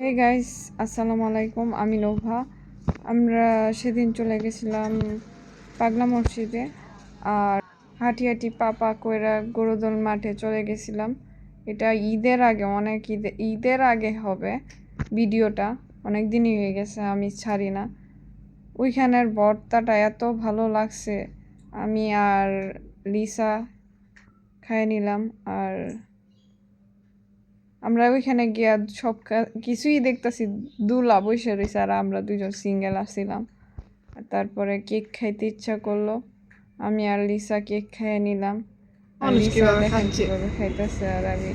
Hey guys, আসসালামু আলাইকুম। আমি নোভা। আমরা সেদিন চলে গেছিলাম পাগলা মসজিদে, আর হাঁটি হাঁটি পাপা কইরা গরুদল মাঠে চলে গেছিলাম। এটা ঈদের আগে, অনেক ঈদের আগে হবে ভিডিওটা, অনেক দিনই হয়ে গেছে, আমি ছাড়ি না। ওইখানের ভর্তাটা এত ভালো লাগছে, আমি আর লিসা খাই নিলাম। আর আমরা ওইখানে গিয়া সব কিছুই দেখতেছি, দুলা বসে রয়েছে আর আমরা দুজন সিঙ্গেল আসছিলাম। তারপরে কেক খাইতে ইচ্ছা করলো, আমি আর লিসা কেক খেয়ে নিলাম। আর লিসা দেখেন কিভাবে খাইতেছে, আর আমি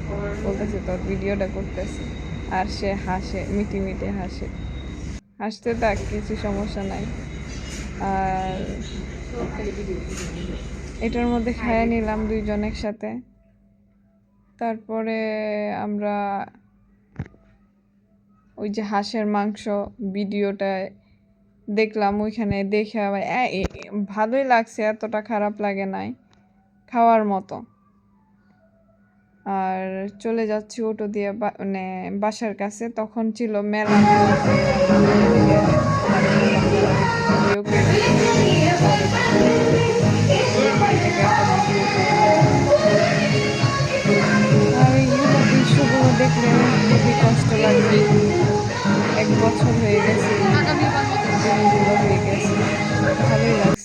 বলতেছি তোর ভিডিওটা করতেছি, আর সে হাসে, মিটি মিটি হাসে। হাসতে থাক, কিছু সমস্যা নাই। আর এটার মধ্যে খেয়ে নিলাম দুইজন একসাথে। তারপরে আমরা ওই যে হাঁসের মাংস ভিডিওটায় দেখলাম, ওইখানে দেখে ভালোই লাগছে, এতটা খারাপ লাগে নাই, খাওয়ার মতো। আর চলে যাচ্ছি অটো দিয়ে মানে বাসার কাছে, তখন ছিল মেলা আর এইগুলো দৃশ্যগুলো দেখলে খুবই কষ্ট লাগে। 1 বছর হয়ে গেছে, জিনিসগুলো হয়ে গেছে, ভালোই লাগছে।